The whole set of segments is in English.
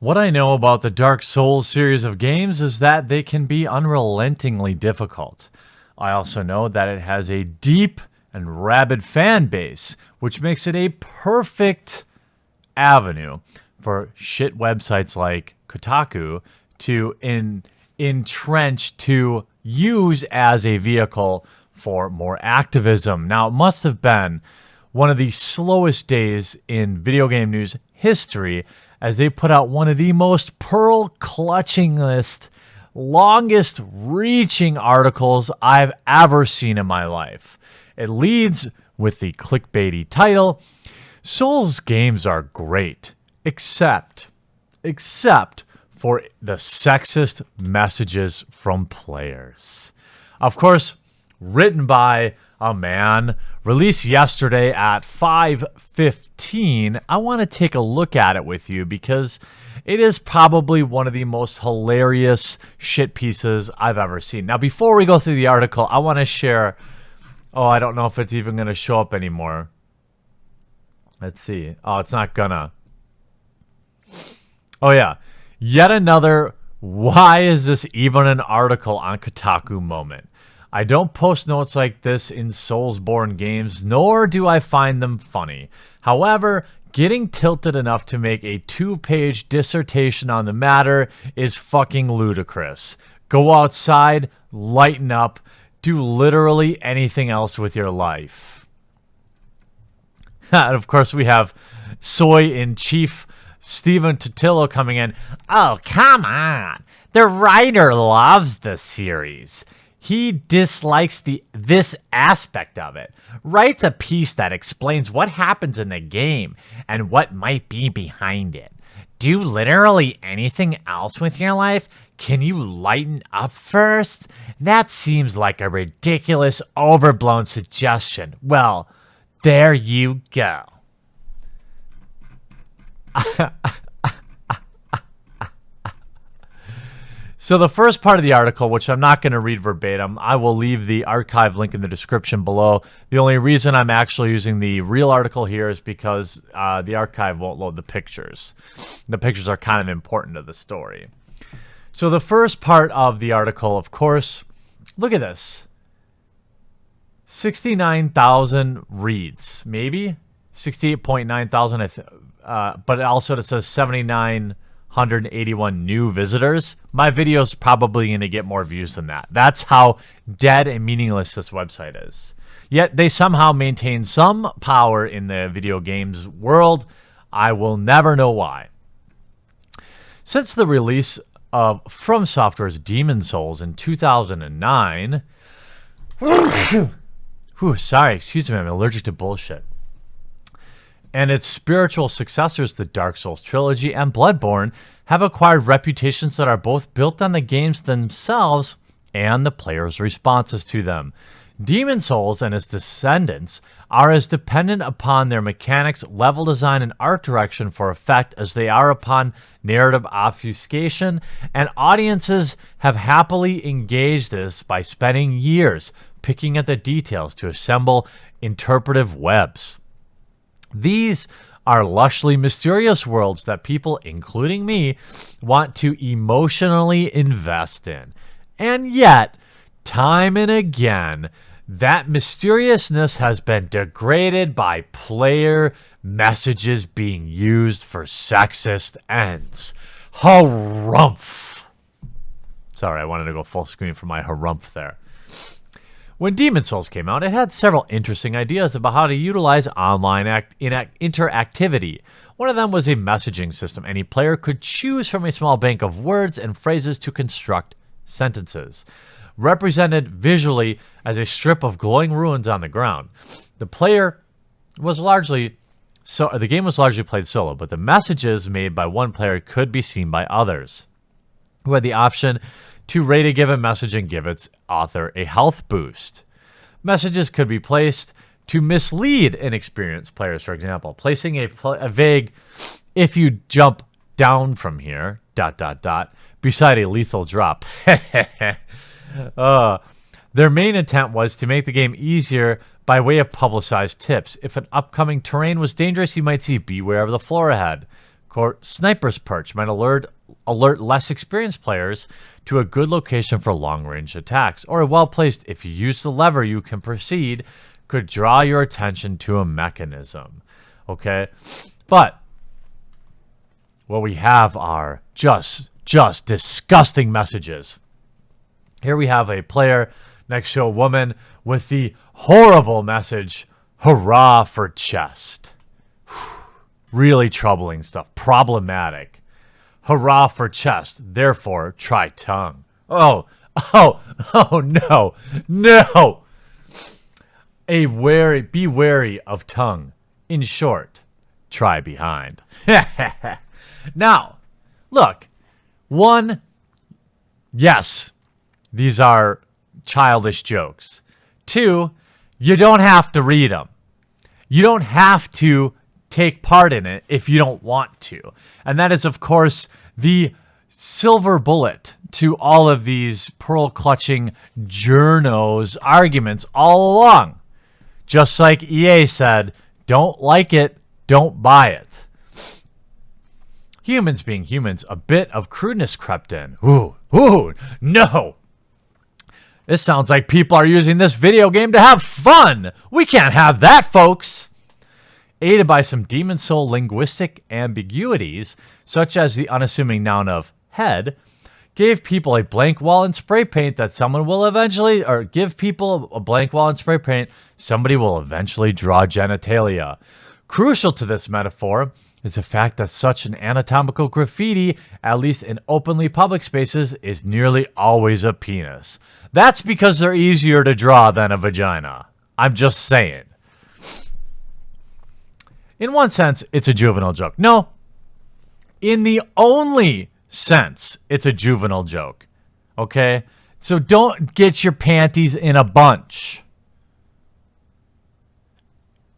What I know about the Dark Souls series of games is that they can be unrelentingly difficult. I also know that it has a deep and rabid fan base, which makes it a perfect avenue for shit websites like Kotaku to entrench to use as a vehicle for more activism. Now, it must have been one of the slowest days in video game news history as they put out one of the most pearl-clutchingest, longest-reaching articles I've ever seen in my life. It leads with the clickbaity title, Souls games are great, except for the sexist messages from players. Of course, written by a man, released yesterday at 5:15. I want to take a look at it with you because it is probably one of the most hilarious shit pieces I've ever seen. Now, before we go through the article, I want to share... Oh, I don't know if it's even going to show up anymore. Let's see. Oh, it's not gonna. Oh, yeah. Yet another, why is this even an article on Kotaku moment. I don't post notes like this in Soulsborne games, nor do I find them funny. However, getting tilted enough to make a 2-page dissertation on the matter is fucking ludicrous. Go outside, lighten up, do literally anything else with your life. And of course, we have Soy-in-Chief Stephen Totillo coming in. Oh, come on. The writer loves the series. He dislikes this aspect of it. Writes a piece that explains what happens in the game and what might be behind it. Do literally anything else with your life? Can you lighten up first? That seems like a ridiculous, overblown suggestion. Well, there you go. So the first part of the article, which I'm not going to read verbatim, I will leave the archive link in the description below. The only reason I'm actually using the real article here is because the archive won't load the pictures. The pictures are kind of important to the story. So the first part of the article, of course, look at this. 69,000 reads, maybe? 68.9 thousand, but also it says 7,981 new visitors. My video's probably going to get more views than that. That's how dead and meaningless this website is. Yet they somehow maintain some power in the video games world. I will never know why. Since the release of From Software's Demon Souls in 2009... sorry, excuse me, I'm allergic to bullshit. And its spiritual successors, the Dark Souls trilogy and Bloodborne, have acquired reputations that are both built on the games themselves and the players' responses to them. Demon Souls and its descendants are as dependent upon their mechanics, level design, and art direction for effect as they are upon narrative obfuscation, and audiences have happily engaged this by spending years picking at the details to assemble interpretive webs. These are lushly mysterious worlds that people, including me, want to emotionally invest in. And yet, time and again, that mysteriousness has been degraded by player messages being used for sexist ends. Harumph! Sorry, I wanted to go full screen for my harumph there. When Demon Souls came out, it had several interesting ideas about how to utilize online interactivity. One of them was a messaging system. Any player could choose from a small bank of words and phrases to construct sentences, represented visually as a strip of glowing ruins on the ground. The game was largely played solo, but the messages made by one player could be seen by others, who had the option to rate a given message and give its author a health boost. Messages could be placed to mislead inexperienced players, for example, placing a vague, if you jump down from here, ... beside a lethal drop. Their main intent was to make the game easier by way of publicized tips. If an upcoming terrain was dangerous, you might see beware of the floor ahead. Quote, sniper's perch might alert less experienced players to a good location for long-range attacks, or a well-placed, if you use the lever you can proceed, could draw your attention to a mechanism. Okay? But what we have are just disgusting messages. Here we have a player next to a woman with the horrible message, hurrah for chest. Really troubling stuff. Problematic. Hurrah for chest. Therefore, try tongue. Oh, no. No. Be wary of tongue. In short, try behind. Now, look. One, yes, these are childish jokes. Two, you don't have to read them. You don't have to take part in it if you don't want to. And that is, of course, the silver bullet to all of these pearl-clutching journos arguments all along. Just like EA said, don't like it, don't buy it. Humans being humans, a bit of crudeness crept in. Ooh, no! This sounds like people are using this video game to have fun! We can't have that, folks! Aided by some Demon Soul linguistic ambiguities, such as the unassuming noun of head, gave people a blank wall and spray paint that someone will eventually, or give people a blank wall and spray paint, somebody will eventually draw genitalia. Crucial to this metaphor is the fact that such an anatomical graffiti, at least in openly public spaces, is nearly always a penis. That's because they're easier to draw than a vagina. I'm just saying. In one sense, it's a juvenile joke. No, in the only sense, it's a juvenile joke. Okay? So don't get your panties in a bunch.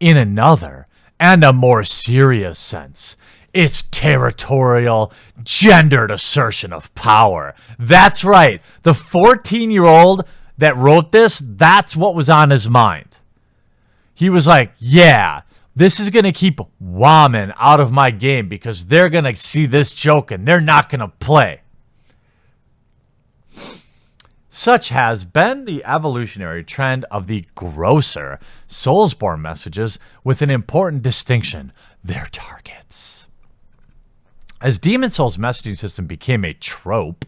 In another, and a more serious sense, it's territorial, gendered assertion of power. That's right. The 14-year-old that wrote this, that's what was on his mind. He was like, yeah, this is going to keep women out of my game because they're going to see this joke and they're not going to play. Such has been the evolutionary trend of the grosser Soulsborne messages, with an important distinction: their targets. As Demon Souls' messaging system became a trope,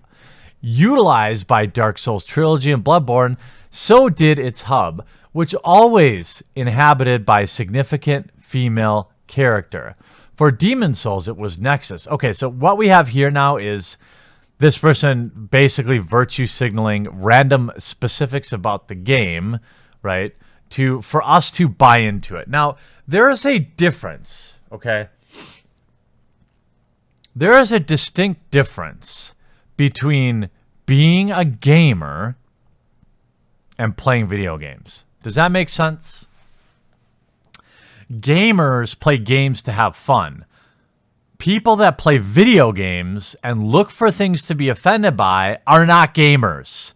utilized by Dark Souls Trilogy and Bloodborne, so did its hub, which always inhabited by significant female character. For Demon Souls, it was Nexus. Okay, so what we have here now is this person basically virtue signaling random specifics about the game, right, for us to buy into it. Now, there is a difference, okay? There is a distinct difference between being a gamer and playing video games. Does that make sense? Gamers play games to have fun. People that play video games and look for things to be offended by are not gamers.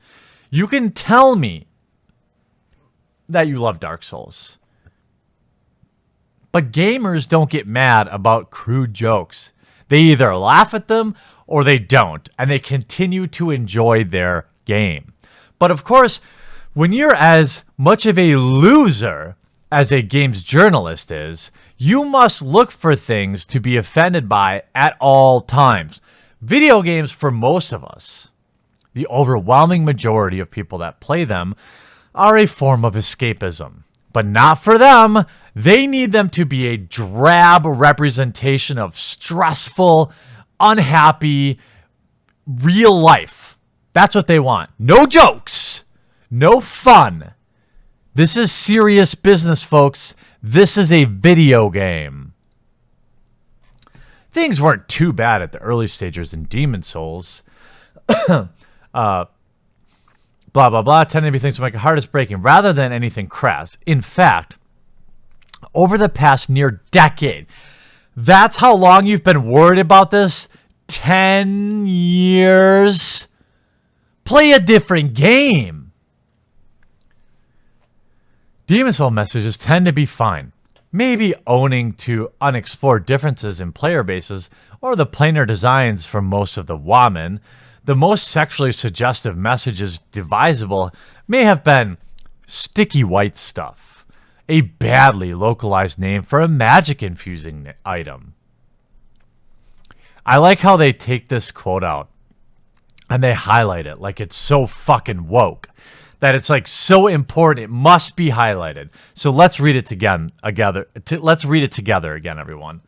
You can tell me that you love Dark Souls, but gamers don't get mad about crude jokes. They either laugh at them or they don't, and they continue to enjoy their game. But of course, when you're as much of a loser as a games journalist is, you must look for things to be offended by at all times. Video games, for most of us, the overwhelming majority of people that play them, are a form of escapism. But not for them. They need them to be a drab representation of stressful, unhappy, real life. That's what they want. No jokes. No fun. This is serious business, folks. This is a video game. Things weren't too bad at the early stages in Demon Souls. Blah, blah, blah, tending to be things like heart is breaking rather than anything crass. In fact, over the past near decade, that's how long you've been worried about this? 10 years? Play a different game. Demon Soul messages tend to be fine. maybe owning to unexplored differences in player bases or the planar designs for most of the women, the most sexually suggestive messages devisable may have been sticky white stuff, a badly localized name for a magic infusing item. I like how they take this quote out and they highlight it like it's so fucking woke that it's like so important it must be highlighted. So let's read it together. Let's read it together again, everyone.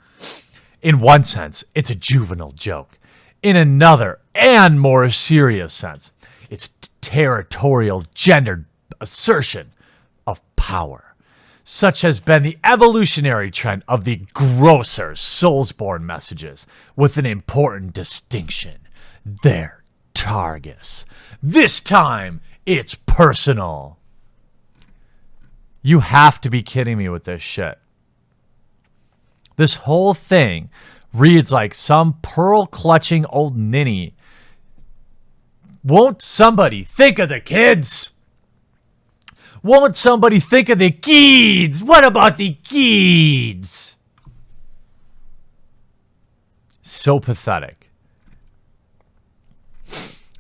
In one sense, it's a juvenile joke. In another and more serious sense, it's territorial gendered assertion of power. Such has been the evolutionary trend of the grosser Soulsborne messages, with an important distinction. They're Targus. This time, it's personal. You have to be kidding me with this shit. This whole thing reads like some pearl-clutching old ninny. Won't somebody think of the kids? Won't somebody think of the kids? What about the kids? So pathetic.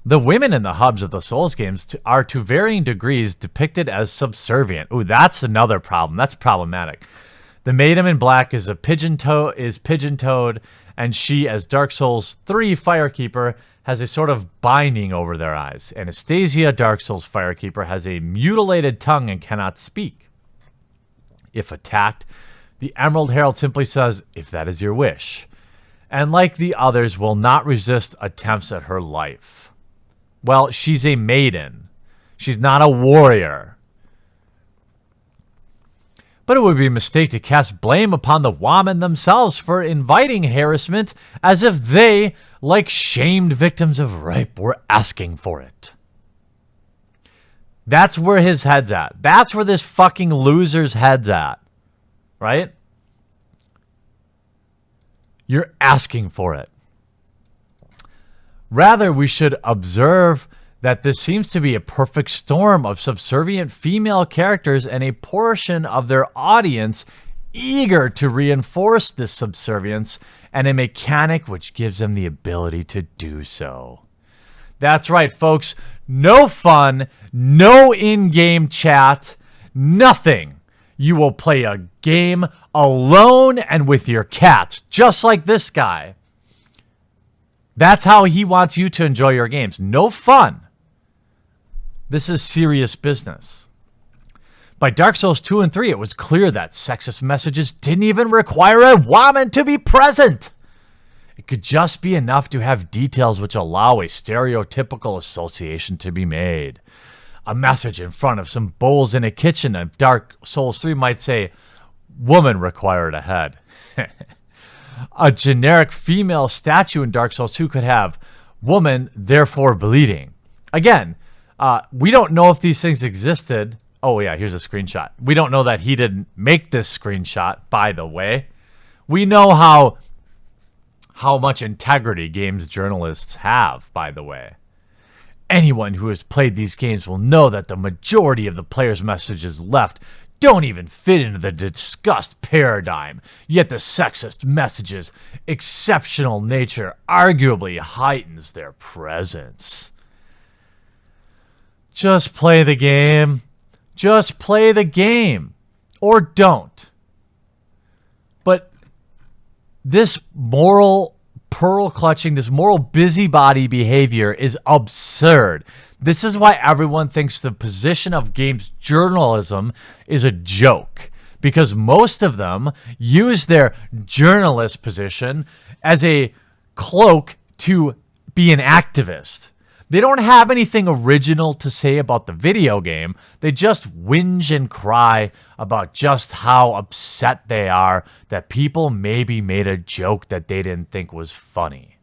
The women in the hubs of the Souls games are to varying degrees depicted as subservient. Ooh, that's another problem. That's problematic. The Maiden in Black is pigeon-toed, and she, as Dark Souls 3 Firekeeper, has a sort of binding over their eyes. Anastasia, Dark Souls Firekeeper, has a mutilated tongue and cannot speak. If attacked, the Emerald Herald simply says, "If that is your wish," and like the others, will not resist attempts at her life. Well, she's a maiden. She's not a warrior. But it would be a mistake to cast blame upon the women themselves for inviting harassment as if they, like shamed victims of rape, were asking for it. That's where his head's at. That's where this fucking loser's head's at. Right? You're asking for it. Rather, we should observe that this seems to be a perfect storm of subservient female characters and a portion of their audience eager to reinforce this subservience and a mechanic which gives them the ability to do so. That's right, folks. No fun, no in-game chat, nothing. You will play a game alone and with your cats, just like this guy. That's how he wants you to enjoy your games. No fun. This is serious business. By Dark Souls 2 and 3, it was clear that sexist messages didn't even require a woman to be present. It could just be enough to have details which allow a stereotypical association to be made. A message in front of some bowls in a kitchen of Dark Souls 3 might say, "Woman required a head." A generic female statue in Dark Souls 2 could have, "Woman, therefore bleeding." Again, we don't know if these things existed. Oh, yeah, here's a screenshot. We don't know that he didn't make this screenshot, by the way. We know how much integrity games journalists have, by the way. Anyone who has played these games will know that the majority of the player's messages left don't even fit into the discussed paradigm, yet the sexist message's exceptional nature arguably heightens their presence. Just play the game. Just play the game. Or don't. But this moral pearl clutching, this moral busybody behavior is absurd. This is why everyone thinks the position of games journalism is a joke. Because most of them use their journalist position as a cloak to be an activist. They don't have anything original to say about the video game. They just whinge and cry about just how upset they are that people maybe made a joke that they didn't think was funny.